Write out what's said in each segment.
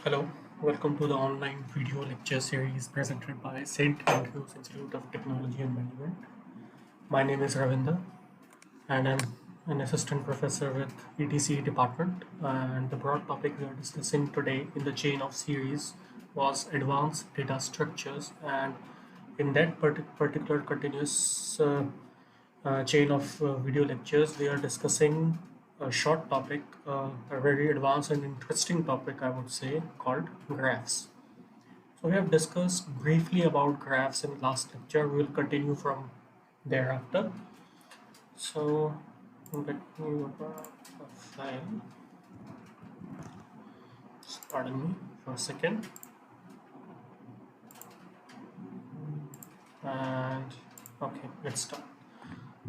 Hello, welcome to the online video lecture series presented by St. Andrews Institute of Technology and Management. My name is Ravinder and I'm an assistant professor with ETC department, and the broad topic we are discussing today in the chain of series was advanced data structures, and in that particular continuous chain of video lectures, we are discussing a short topic, a very advanced and interesting topic, I would say, called graphs. So we have discussed briefly about graphs in last lecture. We will continue from thereafter. So let me open a file. Pardon me for a second. And okay, let's start.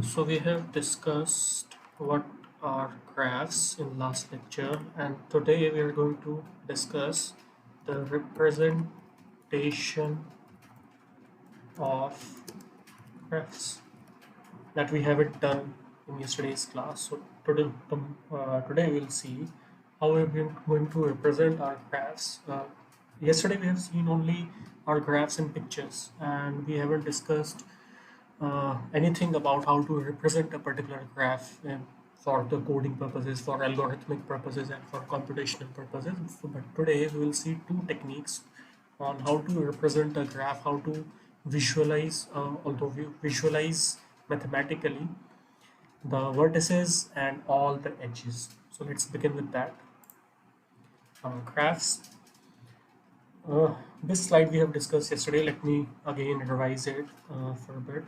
So we have discussed what are graphs in last lecture, and today we are going to discuss the representation of graphs that we haven't done in yesterday's class. So today we'll see how we're going to represent our graphs. Yesterday we have seen only our graphs in pictures, and we haven't discussed anything about how to represent a particular graph for the coding purposes, for algorithmic purposes, and for computational purposes. But today we will see two techniques on how to represent a graph, how to visualize, although we visualize mathematically the vertices and all the edges. So let's begin with that. Graphs. This slide we have discussed yesterday. Let me again revise it for a bit.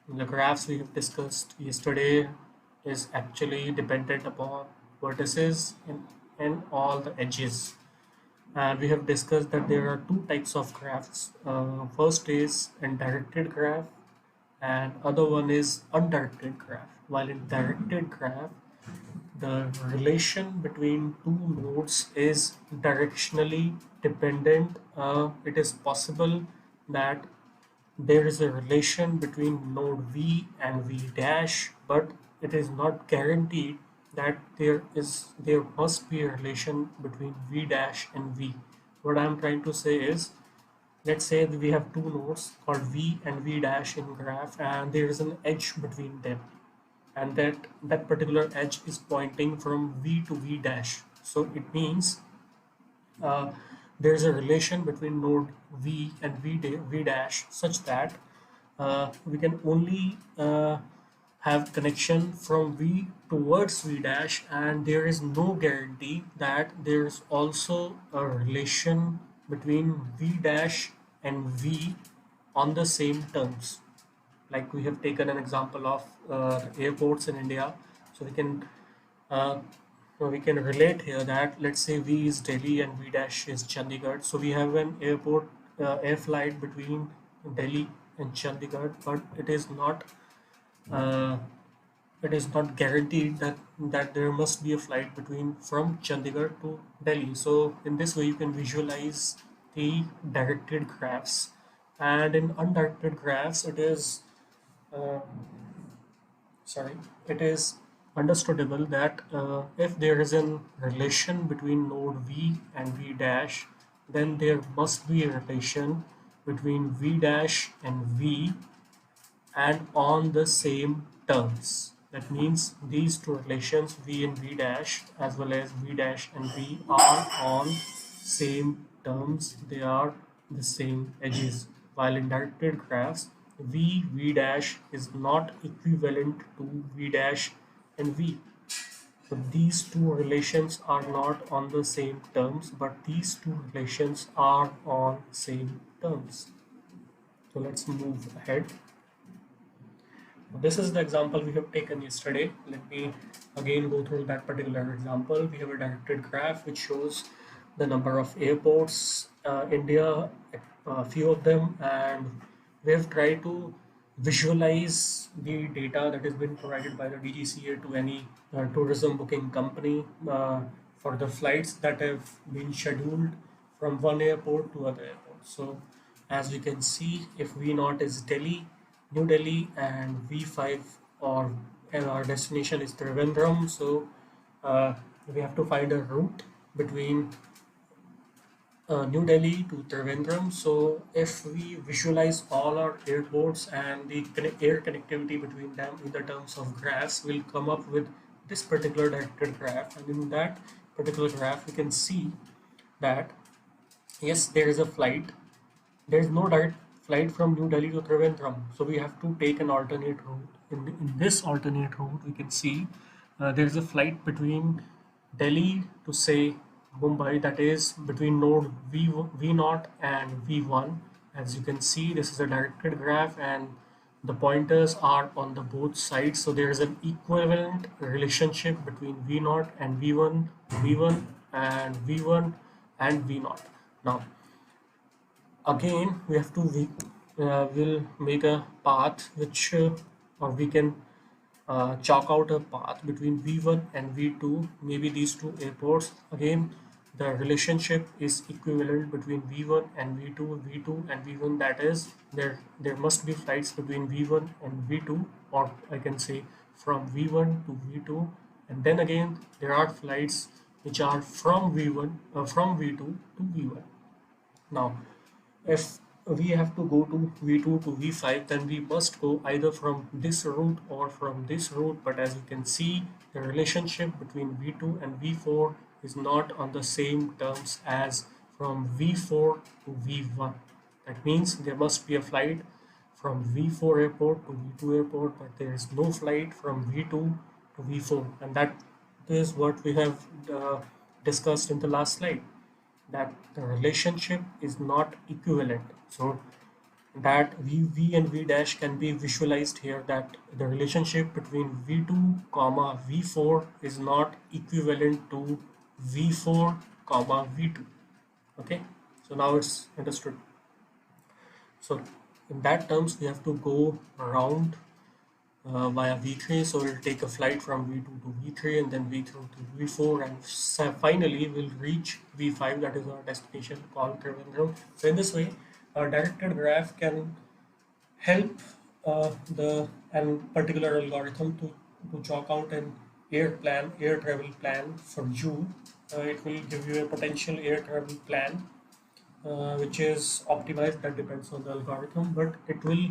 The graphs we have discussed yesterday is actually dependent upon vertices and all the edges. And we have discussed that there are two types of graphs. First is a directed graph, and other one is undirected graph. While in directed graph, the relation between two nodes is directionally dependent. It is possible that there is a relation between node V and V dash, but it is not guaranteed that there must be a relation between V dash and V. What I am trying to say is, let's say that we have two nodes called V and V dash in graph, and there is an edge between them, and that particular edge is pointing from V to V dash. So it means uh, there is a relation between node V and V dash such that we can only have connection from V towards V dash, and there is no guarantee that there is also a relation between V dash and V on the same terms. Like we have taken an example of airports in India, so uh, we can relate here that, let's say, V is Delhi and V dash is Chandigarh. So we have an air flight between Delhi and Chandigarh, but uh, it is not guaranteed that there must be a flight between from Chandigarh to Delhi. So in this way you can visualize the directed graphs, and in undirected graphs uh, it is understandable that if there is a relation between node V and V dash, then there must be a relation between V dash and V and on the same terms. That means these two relations, V and V dash, as well as V dash and V, are on same terms. They are the same edges. While in directed graphs, V dash is not equivalent to V dash and V. So these two relations are not on the same terms, but these two relations are on same terms. So let's move ahead. This is the example we have taken yesterday. Let me again go through that particular example. We have a directed graph which shows the number of airports, India, a few of them, and we have tried to visualize the data that has been provided by the DGCA to any tourism booking company for the flights that have been scheduled from one airport to other airports. So as we can see, if V0 is Delhi, New Delhi, and V5 or and our destination is Trivandrum, so we have to find a route between New Delhi to Trivandrum. So if we visualize all our airports and the air connectivity between them in the terms of graphs, we'll come up with this particular directed graph. And in that particular graph, we can see that yes, there is a flight. There is no direct flight from New Delhi to Trivandrum. So we have to take an alternate route. In this alternate route, we can see there is a flight between Delhi to say Mumbai, that is between node V0 and V1. As you can see, this is a directed graph and the pointers are on the both sides. So there is an equivalent relationship between V0 and V1, V1 and V1 and V0. Now, again, we have to will make a path which or we can chalk out a path between V1 and V2, maybe these two airports. Again, the relationship is equivalent between V1 and V2, V2 and V1. That is, there must be flights between V1 and V2, or I can say from V1 to V2. And then again, there are flights which are from V1, from V2 to V1. Now, if we have to go to V2 to V5, then we must go either from this route or from this route. But as you can see, the relationship between V2 and V4 is not on the same terms as from V4 to V1. That means there must be a flight from V4 airport to V2 airport, but there is no flight from V2 to V4. And that is what we have discussed in the last slide, that the relationship is not equivalent. So that V and V dash can be visualized here, that the relationship between V2 comma V4 is not equivalent to V4 comma V2. Okay, so now it's understood. So in that terms, we have to go around via V3. So we'll take a flight from V2 to V3 and then V3 to V4, and finally we'll reach V5, that is our destination called Trivandrum. So in this way, a directed graph can help the and particular algorithm to chalk out an air travel plan for you. It will give you a potential air travel plan which is optimized. That depends on the algorithm, but it will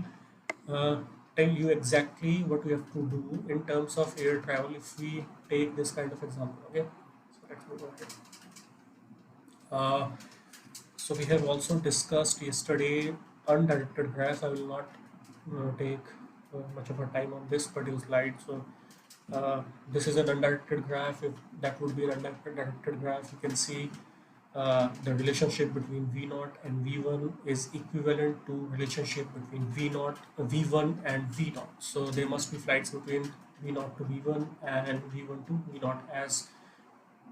uh, tell you exactly what we have to do in terms of air travel if we take this kind of example. Okay, so let's move ahead. uh, so we have also discussed yesterday undirected graphs. I will not take much of a time on this particular slide. So this is an undirected graph. If that would be an undirected graph, you can see the relationship between V0 and V1 is equivalent to relationship between V1 and V0. So there must be flights between V0 to V1 and V1 to V0, as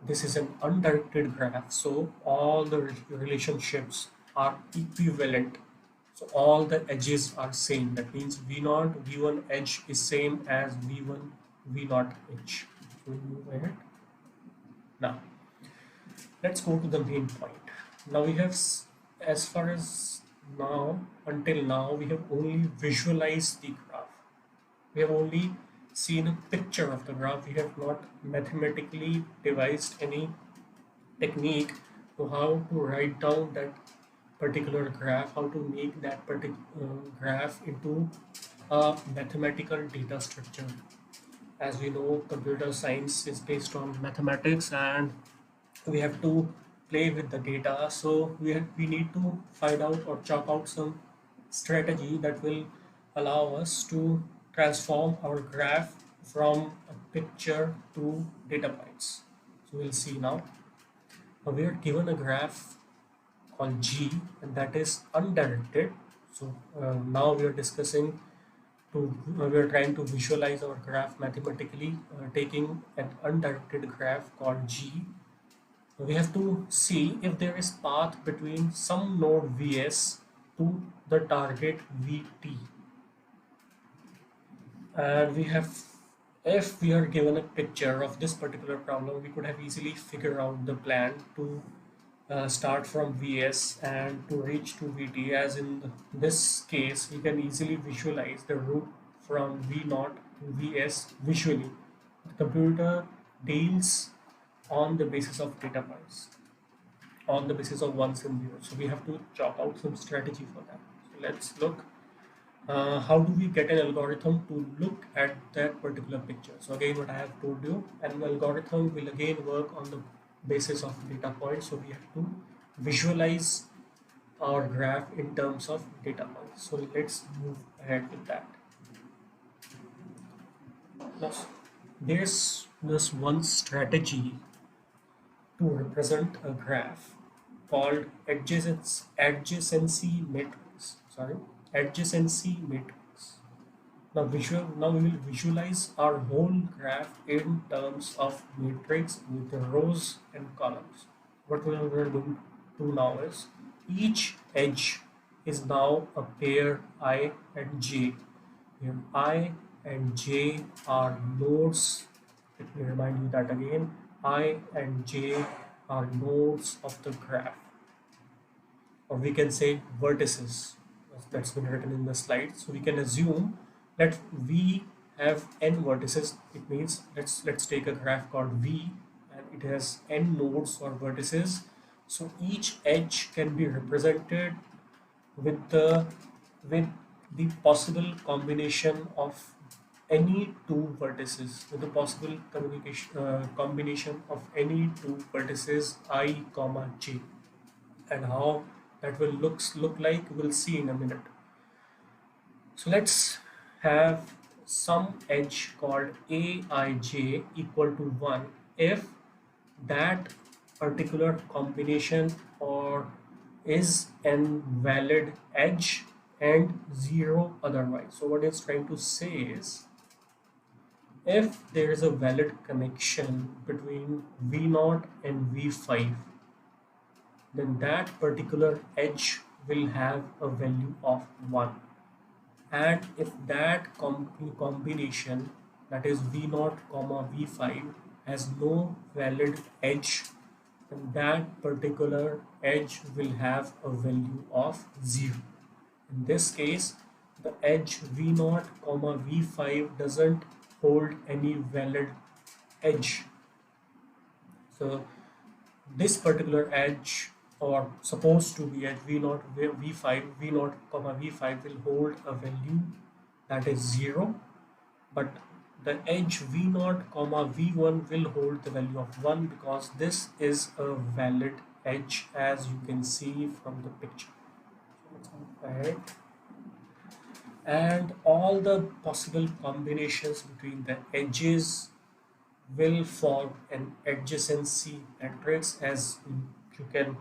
this is an undirected graph. So all the relationships are equivalent. So all the edges are same. That means V0, V1 edge is same as V1, V0 edge. So we move ahead. Now, let's go to the main point. Now we have, as far as now, until now, we have only visualized the graph. We have only seen a picture of the graph. We have not mathematically devised any technique to how to write down that particular graph, how to make that particular graph into a mathematical data structure. As we know, computer science is based on mathematics and we have to play with the data. So we need to find out or chalk out some strategy that will allow us to transform our graph from a picture to data points. So we'll see now. We are given a graph called G, and that is undirected. So now we are discussing we are trying to visualize our graph mathematically, taking an undirected graph called G. We have to see if there is path between some node Vs to the target Vt, and we have, if we are given a picture of this particular problem, we could have easily figured out the plan to start from Vs and to reach to Vt. As in this case, we can easily visualize the route from V0 to Vs visually. The computer deals on the basis of data points. on the basis of ones and zeros. So we have to chalk out some strategy for that. So let's look. How do we get an algorithm to look at that particular picture? So again, what I have told you, an algorithm will again work on the basis of data points. So we have to visualize our graph in terms of data points. So let's move ahead with that. Now, there's this one strategy to represent a graph called adjacency matrix. Sorry, adjacency matrix. Now we will visualize our whole graph in terms of matrix with rows and columns. What we are going to do now is each edge is now a pair I and J. Here I and J are nodes. Let me remind you that again. I and J are nodes of the graph, or we can say vertices. That's been written in the slide. So we can assume that we have n vertices. It means let's take a graph called V, and it has n nodes or vertices. So each edge can be represented with the possible combination of any two vertices, with the possible combination of any two vertices I comma j, and how that will look like we'll see in a minute. So let's have some edge called aij equal to 1 if that particular combination or is an valid edge and 0 otherwise. So what it's trying to say is, if there is a valid connection between V0 and V5, then that particular edge will have a value of 1. And if that combination, that is V0 comma V5, has no valid edge, then that particular edge will have a value of 0. In this case, the edge V0 comma V5 doesn't hold any valid edge. So this particular edge, or supposed to be at V0 V5, V0 comma V5 will hold a value that is 0, but the edge V0 comma V1 will hold the value of 1 because this is a valid edge, as you can see from the picture. Right. And all the possible combinations between the edges will form an adjacency matrix, as you can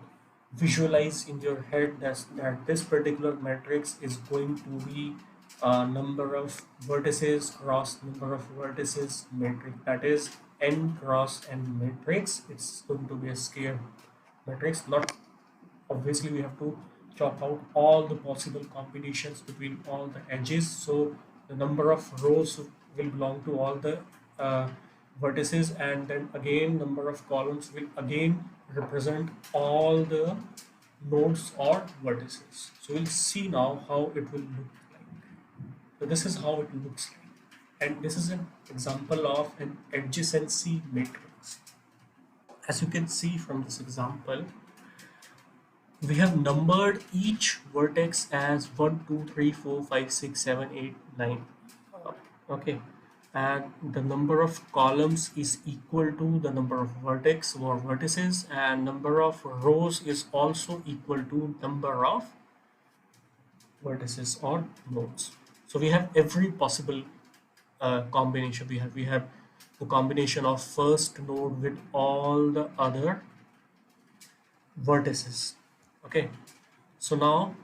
visualize in your head that this particular matrix is going to be a number of vertices cross number of vertices matrix, that is n cross n matrix. It's going to be a square matrix. Not obviously we have to chalk out all the possible combinations between all the edges, so the number of rows will belong to all the vertices, and then again number of columns will again represent all the nodes or vertices. So we'll see now how it will look like. So this is how it looks like, and this is an example of an adjacency matrix. As you can see from this example, we have numbered each vertex as 1, 2, 3, 4, 5, 6, 7, 8, 9. Okay, and the number of columns is equal to the number of vertex or vertices, and number of rows is also equal to number of vertices or nodes. So we have every possible combination. We have the combination of first node with all the other vertices. Okay, so now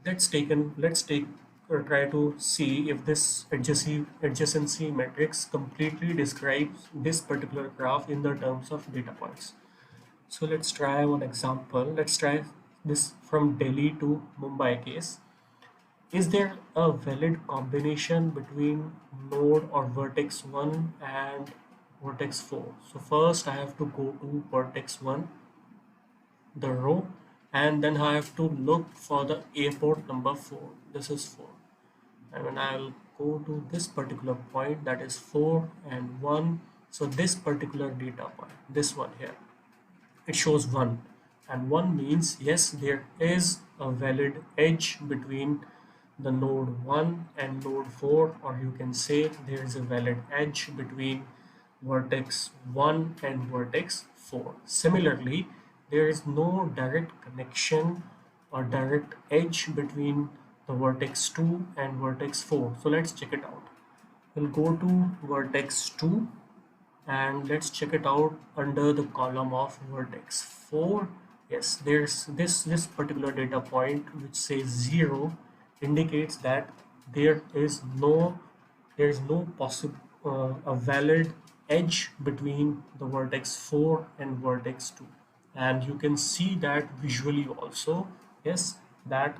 let's take try to see if this adjacency matrix completely describes this particular graph in the terms of data points. So let's try one example. Let's try this from Delhi to Mumbai case. Is there a valid combination between node or vertex 1 and vertex 4? So first I have to go to vertex 1, the row, and then I have to look for the airport number 4. This is 4, and when I'll go to this particular point, that is 4 and 1. So this particular data point, this one here, it shows 1. and 1 means yes, there is a valid edge between the node 1 and node 4, or you can say there is a valid edge between vertex 1 and vertex 4. Similarly, there is no direct connection or direct edge between the vertex 2 and vertex 4. So let's check it out. We'll go to vertex 2 and let's check it out under the column of vertex 4. Yes, there's this particular data point which says 0 indicates that there is no possible a valid edge between the vertex 4 and vertex 2, and you can see that visually also. Yes, that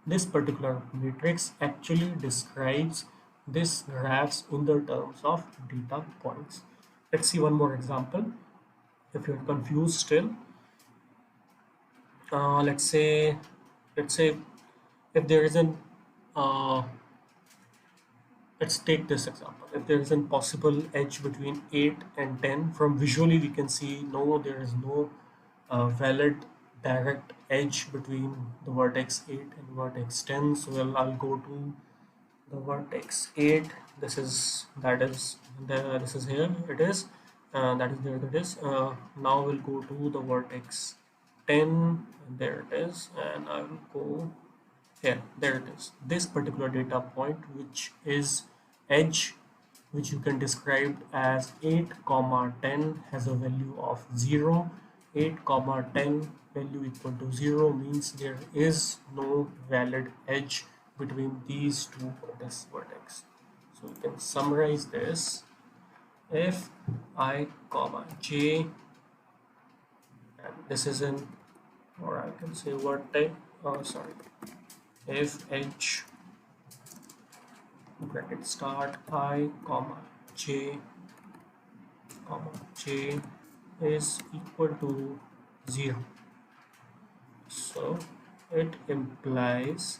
this particular matrix actually describes this graphs in the terms of data points. Let's see one more example. If you're confused still, let's say if there is an uh, let's take this example. If there is an possible edge between 8 and 10, from visually we can see no, there is no valid direct edge between the vertex 8 and vertex 10. So I'll go to the vertex 8. This is this is here it is, that is there it is. Now we'll go to the vertex 10, and there it is, and I will go here, there it is. This particular data point, which is edge, which you can describe as 8 comma 10, has a value of 0. 8 comma 10 value equal to 0 means there is no valid edge between these two vertex. So we can summarize this. If I comma j, and this is in, or I can say vertex, if edge bracket start I comma j is equal to 0, so it implies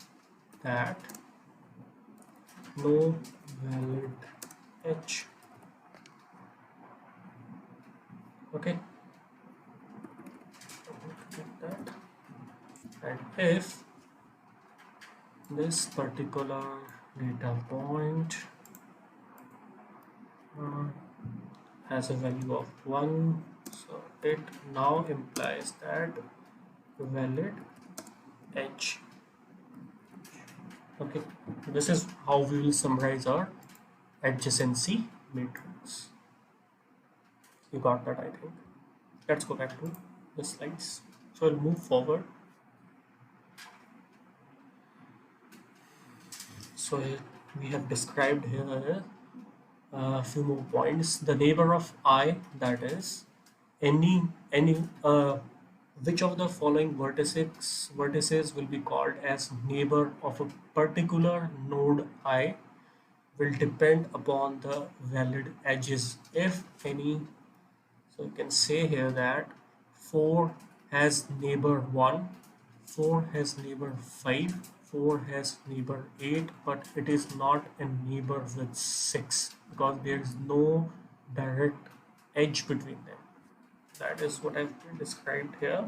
that no valid edge. Okay, like that. And if this particular data point has a value of 1, so it now implies that valid edge. Okay, this is how we will summarize our adjacency matrix. You got that, I think. Let's go back to the slides. So I'll move forward. So we have described here a few more points. The neighbor of I, that is any which of the following vertices will be called as neighbor of a particular node I will depend upon the valid edges, if any. So you can say here that 4 has neighbor 1, 4 has neighbor 5, 4 has neighbor 8, but it is not a neighbor with 6 because there is no direct edge between them. That is what I've described here.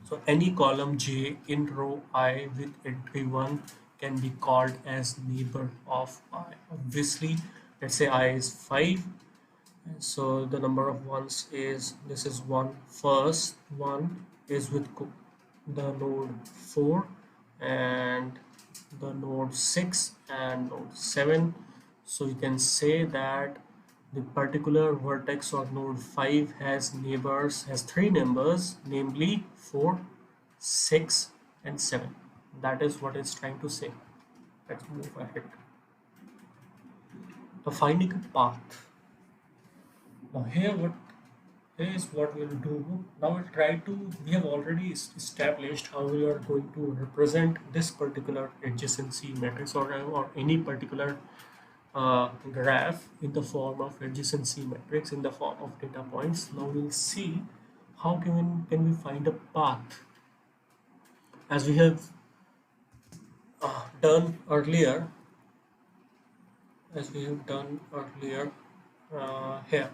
So any column J in row I with entry 1 can be called as neighbor of I. Obviously, let's say I is 5. So the number of ones is, this is 1, first one is with the node 4 and the node 6 and node 7. So you can say that the particular vertex or node 5 has 3 numbers, namely 4, 6 and 7. That is what it's trying to say. Let's move ahead. The finding a path. Now here what we'll do. Now we'll try to, we have already established how we are going to represent this particular adjacency matrix or any particular graph in the form of adjacency matrix in the form of data points. Now we'll see how can we find a path, as we have done earlier, here.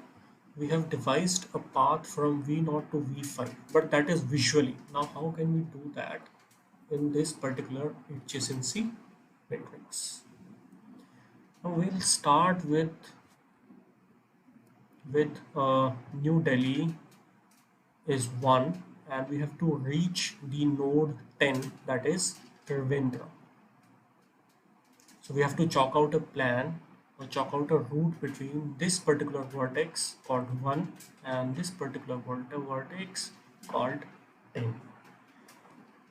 we have devised a path from V0 to V5, but that is visually. Now, how can we do that in this particular adjacency matrix? Now, we'll start with New Delhi is 1, and we have to reach the node 10, that is Ravindra. So we have to chalk out a plan or chalk out a route between this particular vertex called 1 and this particular vertex called 10.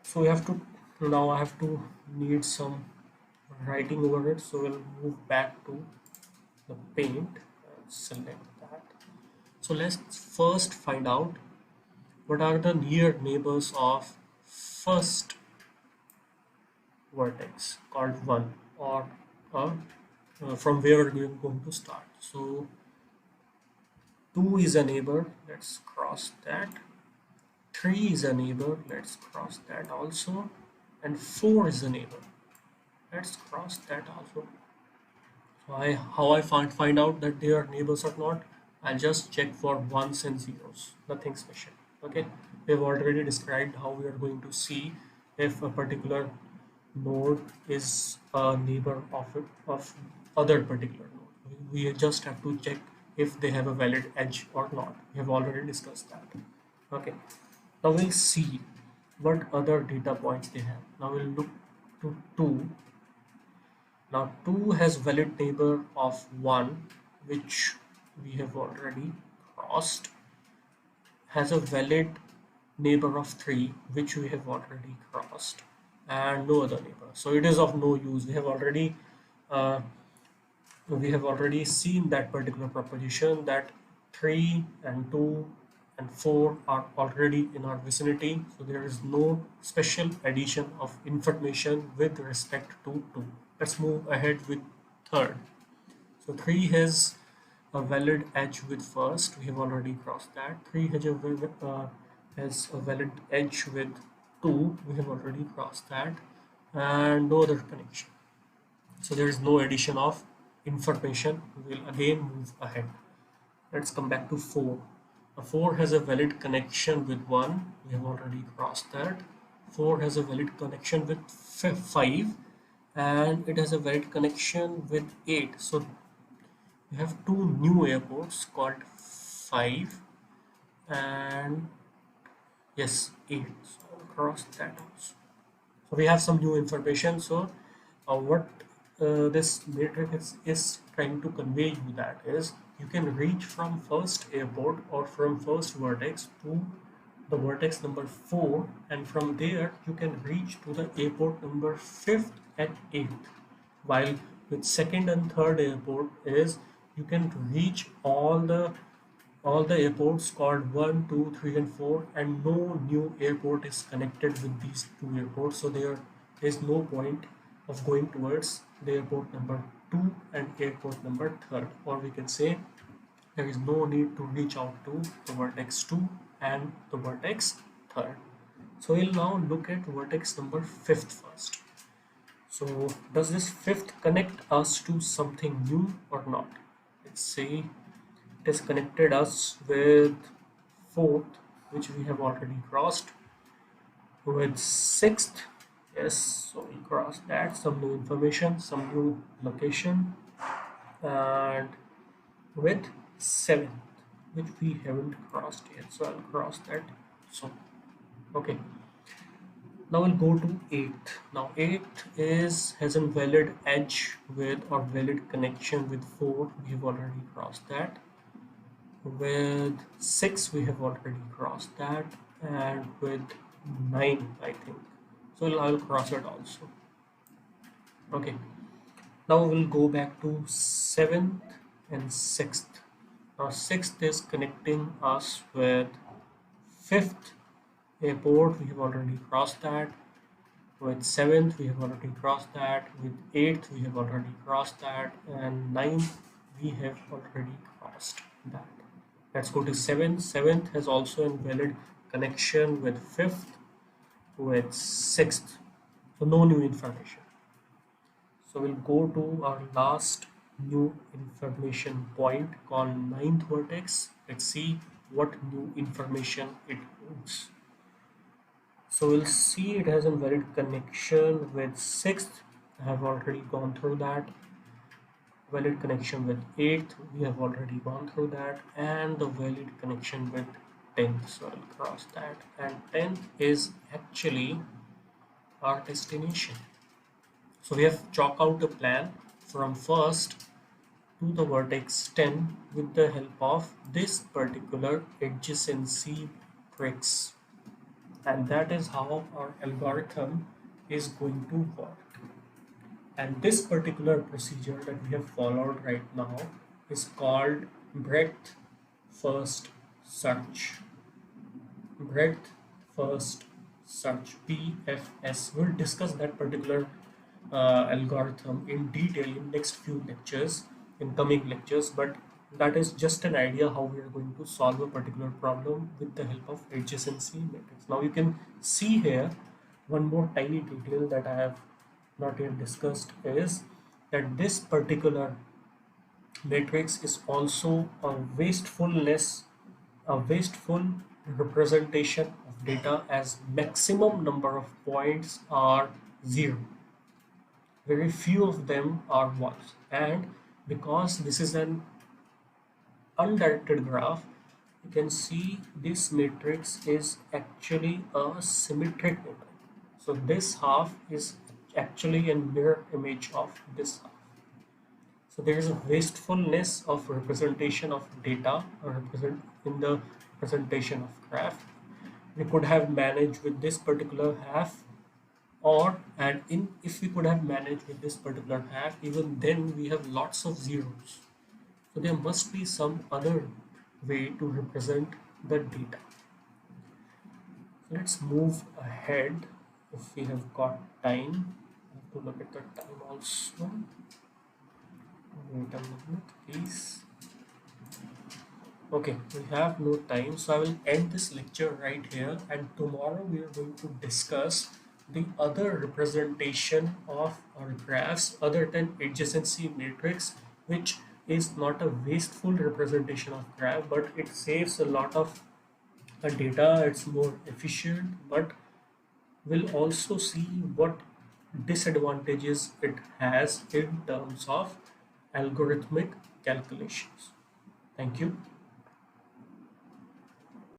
So we have to, now I have to need some writing over it. So we'll move back to the paint and select that. So let's first find out what are the near neighbors of first vertex called 1, or from where we are going to start. So 2 is a neighbor, let's cross that. 3 is a neighbor, let's cross that also. And 4 is a neighbor, let's cross that also. So how I find out that they are neighbors or not? I'll just check for ones and zeros, nothing special. Okay, we have already described how we are going to see if a particular node is a neighbor of other particular node. We just have to check if they have a valid edge or not. We have already discussed that. Okay, now we'll see what other data points they have. Now we'll look to 2. Now 2 has valid neighbor of 1, which we have already crossed, has a valid neighbor of 3, which we have already crossed, and no other neighbor. So it is of no use. Uh, we have already seen that particular proposition that 3 and 2 and 4 are already in our vicinity. So there is no special addition of information with respect to 2. Let's move ahead with third. So 3 has a valid edge with first. We have already crossed that. 3 has a valid edge with 2. We have already crossed that. And no other connection. So there is no addition of information. We will again move ahead. Let's come back to 4. 4 has a valid connection with 1. We have already crossed that. 4 has a valid connection with 5, and it has a valid connection with 8. So we have 2 new airports called 5 and yes 8. So I'll cross that also. So we have some new information. So what this matrix is trying to convey you, that is, you can reach from first airport or from first vertex to the vertex number 4, and from there you can reach to the airport number 5th and 8th, while with second and third airport is you can reach all the airports called 1, 2, 3 and 4, and no new airport is connected with these 2 airports. So there is no point of going towards the airport number 2 and airport number 3rd, or we can say there is no need to reach out to the vertex 2 and the vertex 3rd. So we'll now look at vertex number 5th first. So does this 5th connect us to something new or not? Let's say it has connected us with 4th, which we have already crossed, with 6th. Yes, so we crossed that. Some new information, some new location, and with 7th, which we haven't crossed yet, so I'll cross that. So okay, now we'll go to 8th. Now 8th has a valid edge with or valid connection with 4. We have already crossed that. With 6 we have already crossed that, and with 9 I think, so I'll cross it also. Okay, now we'll go back to 7th and 6th. Now 6th is connecting us with 5th airport. We have already crossed that. With 7th we have already crossed that. With 8th we have already crossed that, and 9th we have already crossed that. Let's go to 7th. 7th has also a valid connection with 5th, with 6th. So no new information. So we'll go to our last new information point called ninth vertex. Let's see what new information it holds. So we'll see it has a valid connection with sixth. I have already gone through that. Valid connection with eighth, we have already gone through that, and the valid connection with 10th. So I'll cross that. And 10th is actually our destination. So we have chalk out a plan from first to the vertex 10 with the help of this particular adjacency matrix, and that is how our algorithm is going to work. And this particular procedure that we have followed right now is called breadth first search. Breadth first search, BFS. We'll discuss that particular algorithm in detail in next few lectures, in coming lectures, but that is just an idea how we are going to solve a particular problem with the help of adjacency matrix. Now you can see here one more tiny detail that I have not yet discussed is that this particular matrix is also a wasteful representation of data, as maximum number of points are 0. Very few of them are ones, and because this is an undirected graph, you can see this matrix is actually a symmetric matrix. So this half is actually a mirror image of this half. So there is a wastefulness of representation of data or represent in the representation of graph. We could have managed with this particular half, or and in if we could have managed with this particular half, even then we have lots of zeros. So there must be some other way to represent the data. So let's move ahead if we have got time. I have to look at the time also. Wait a minute, please. Okay, we have no time, so I will end this lecture right here, and tomorrow we are going to discuss the other representation of our graphs other than adjacency matrix, which is not a wasteful representation of graph, but it saves a lot of data, it's more efficient, but we'll also see what disadvantages it has in terms of algorithmic calculations. Thank you.